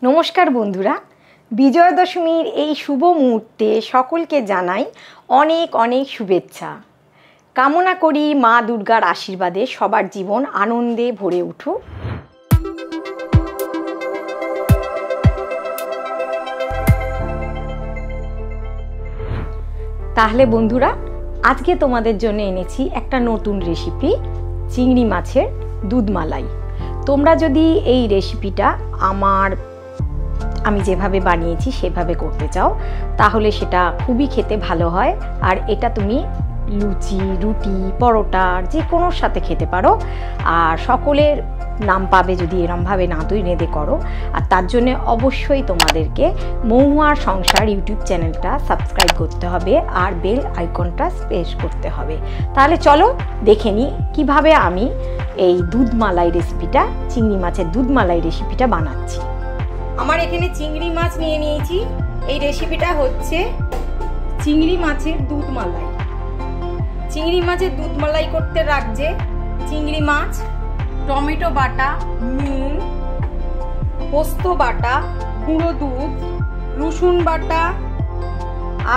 নমস্কার বন্ধুরা, বিজয়া দশমীর এই শুভ মুহূর্তে সকলকে জানাই অনেক অনেক শুভেচ্ছা। কামনা করি মা দুর্গার আশীর্বাদে সবার জীবন আনন্দে ভরে উঠুক। তাহলে বন্ধুরা, আজকে তোমাদের জন্য এনেছি একটা নতুন রেসিপি, চিংড়ি মাছের দুধ মালাই। তোমরা যদি এই রেসিপিটা আমি যেভাবে বানিয়েছি সেভাবে করতে চাও তাহলে সেটা খুবই খেতে ভালো হয়। আর এটা তুমি লুচি, রুটি, পরোটার যে কোনোর সাথে খেতে পারো। আর সকলের নাম পাবে যদি এরমভাবে নাদুই নেদে করো। আর তার জন্য অবশ্যই তোমাদেরকে মহুয়ার সংসার ইউটিউব চ্যানেলটা সাবস্ক্রাইব করতে হবে আর বেল আইকনটা প্রেস করতে হবে। তাহলে চলো দেখে নিই কীভাবে আমি এই দুধ মালাই রেসিপিটা, চিংড়ি মাছের দুধ মালাই রেসিপিটা বানাচ্ছি। আমার এখানে চিংড়ি মাছ নিয়ে নিয়েছি। এই রেসিপিটা হচ্ছে চিংড়ি মাছের দুধ মালাই। চিংড়ি মাছের দুধ মালাই করতে লাগছে চিংড়ি মাছ, টমেটো বাটা, নুন, পোস্ত বাটা, গুঁড়ো দুধ, রসুন বাটা,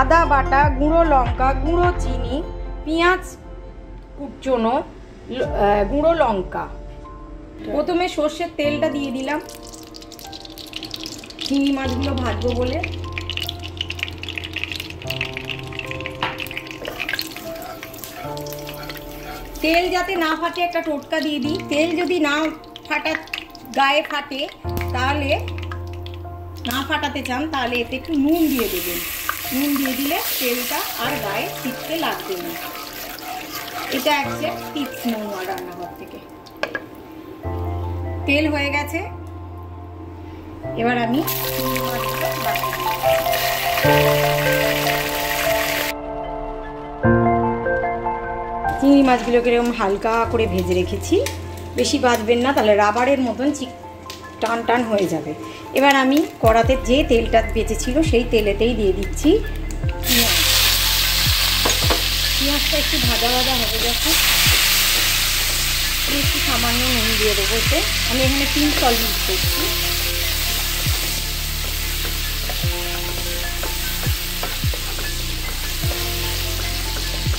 আদা বাটা, গুঁড়ো লঙ্কা, গুঁড়ো চিনি, পেঁয়াজ কুচনো, গুঁড়ো লঙ্কা। প্রথমে সর্ষের তেলটা দিয়ে দিলাম চিংড়ি মাছগুলো ভাজবো বলে। তেল যাতে না ফাটে একটা টোটকা দিয়ে দিই। তেল যদি না গায়ে ফাটে, তাহলে না ফাটাতে চান তাহলে এতে একটু নুন দিয়ে দেবেন। নুন দিয়ে দিলে তেলটা আর গায়ে ছিটতে লাগবে না। এটা একটা টিপস মহুয়া রান্নাঘর থেকে। তেল হয়ে গেছে, এবার আমি চিংড়ি মাছগুলোকে এরকম হালকা করে ভেজে রেখেছি। বেশি ভাজবেন না, তাহলে রাবারের মতন টান টান হয়ে যাবে। এবার আমি কড়াতে যে তেলটা বেঁচেছিল সেই তেলেতেই দিয়ে দিচ্ছি পেঁয়াজ। পেঁয়াজটা একটু ভাজা ভাজা হবে যখন, একটু সামান্য নুন দিয়ে দেবো। আমি এখানে পিঙ্ক সল্ট ইউজ করছি।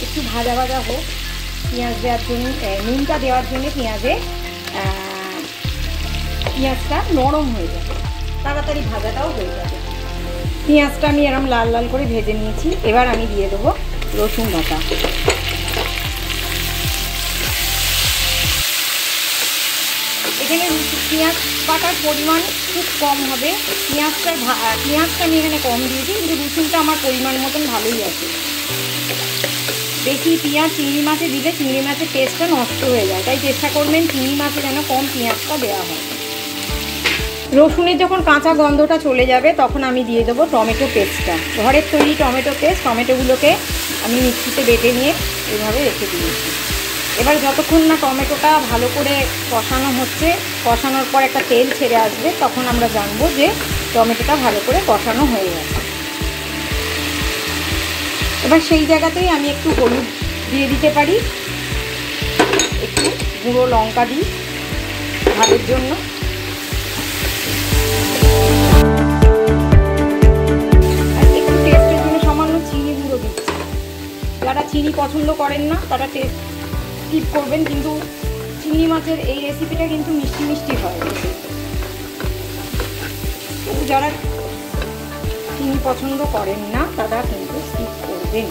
একটু ভাজা ভাজা হোক, পেঁয়াজ দেওয়ার জন্য, নুনটা দেওয়ার জন্য পেঁয়াজটা নরম হয়ে যাবে, তাড়াতাড়ি ভাজাটাও হয়ে যাবে। পেঁয়াজটা আমি এরকম লাল লাল করে ভেজে নিয়েছি। এবার আমি দিয়ে দেবো রসুন বাটা। এখানে পেঁয়াজ বাটার পরিমাণ খুব কম হবে। পেঁয়াজটা আমি এখানে কম দিয়েছি, কিন্তু রসুনটা আমার পরিমাণ মতন ভালোই আছে। বেশি পেঁয়াজ চিংড়ি মাছে দিলে চিংড়ি মাছের টেস্টটা নষ্ট হয়ে যায়, তাই চেষ্টা করবেন চিংড়ি মাছে যেন কম পেঁয়াজটা দেওয়া হয়। রসুনের যখন কাঁচা গন্ধটা চলে যাবে তখন আমি দিয়ে দেবো টমেটো পেস্টটা। ঘরের তৈরি টমেটো পেস্ট। টমেটোগুলোকে আমি মিক্সিতে বেটে নিয়ে এইভাবে রেখে দিয়েছি। এবার যতক্ষণ না টমেটোটা ভালো করে কষানো হচ্ছে, কষানোর পর একটা তেল ছেড়ে আসবে, তখন আমরা জানবো যে টমেটোটা ভালো করে কষানো হয়ে গেছে। এবার সেই জায়গাতেই আমি একটু হলুদ দিয়ে দিতে পারি, একটু গুঁড়ো লঙ্কা দিই ভালোর জন্য। আর একটু টেস্টের জন্য সামান্য চিনি গুঁড়ো দিচ্ছি। যারা চিনি পছন্দ করেন না তারা টেস্ট স্কিপ করবেন, কিন্তু চিংড়ি মাছের এই রেসিপিটা কিন্তু মিষ্টি মিষ্টি হয়। যারা চিনি পছন্দ করেন না তারা কিন্তু স্কিপ করবেন।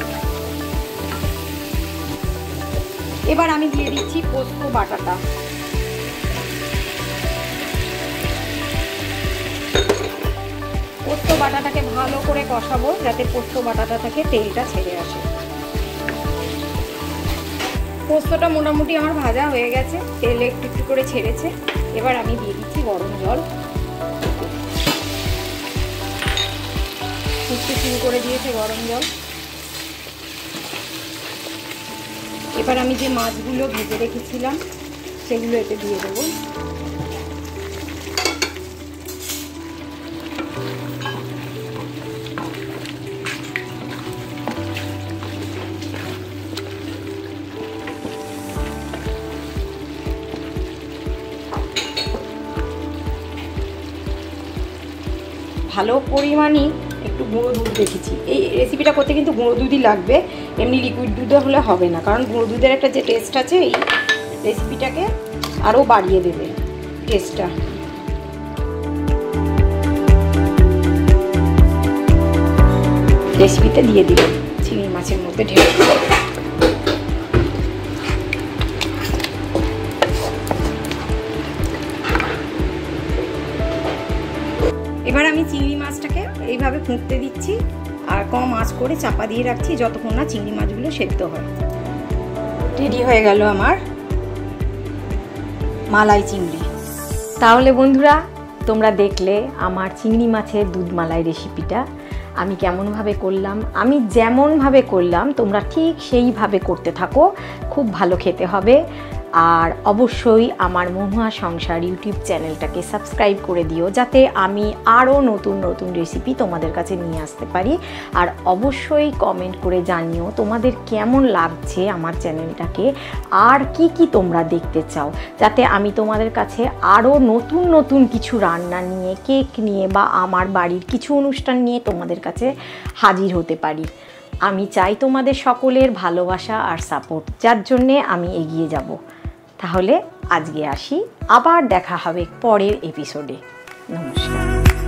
এবার আমি দিয়ে দিচ্ছি পোস্ত বাটাটা। পোস্ত বাটাটাকে ভালো করে কষাবো যাতে পোস্ত বাটাটা থেকে তেলটা ছেড়ে আসে। পোস্তটা মোটামুটি আমার ভাজা হয়ে গেছে, তেলে একটু একটু করে ছেড়েছে। এবার আমি দিয়ে দিচ্ছি গরম জল। ফুটতে শুরু করে দিয়েছে গরম জল। এবার আমি যে মাছগুলো ভেজে রেখেছিলাম সেগুলো এতে দিয়ে দেবো। ভালো পরিমাণই একটু গুঁড়ো দুধ রেখেছি। এই রেসিপিটা করতে কিন্তু গুঁড়ো দুধই লাগবে, এমনি লিকুইড দুধে হলে হবে না, কারণ গুঁড়ো দুধের একটা যে টেস্ট আছে এই রেসিপিটাকে আরও বাড়িয়ে দেবে টেস্টটা। রেসিপিতে দিয়ে দিলাম, চিংড়ি মাছের মধ্যে ঢেলে দিলাম। এবার আমি চিংড়ি মাছটাকে এইভাবে ফুটতে দিচ্ছি আর কম আঁচ করে চাপা দিয়ে রাখছি যতক্ষণ না চিংড়ি মাছগুলো সেদ্ধ হয়। রেডি হয়ে গেল আমার মালাই চিংড়ি। তাহলে বন্ধুরা, তোমরা দেখলে আমার চিংড়ি মাছের দুধ মালাই রেসিপিটা আমি কেমনভাবে করলাম। আমি যেমনভাবে করলাম তোমরা ঠিক সেইভাবে করতে থাকো, খুব ভালো খেতে হবে। আর অবশ্যই আমার মহুয়া সংসার ইউটিউব চ্যানেলটাকে সাবস্ক্রাইব করে দিও, যাতে আমি আরও নতুন নতুন রেসিপি তোমাদের কাছে নিয়ে আসতে পারি। আর অবশ্যই কমেন্ট করে জানিও তোমাদের কেমন লাগছে আমার চ্যানেলটাকে, আর কি কি তোমরা দেখতে চাও, যাতে আমি তোমাদের কাছে আরও নতুন নতুন কিছু রান্না নিয়ে, কেক নিয়ে বা আমার বাড়ির কিছু অনুষ্ঠান নিয়ে তোমাদের কাছে হাজির হতে পারি। আমি চাই তোমাদের সকলের ভালোবাসা আর সাপোর্ট, যার জন্যে আমি এগিয়ে যাব। তাহলে আজকে আসি, আবার দেখা হবে পরের এপিসোডে। নমস্কার।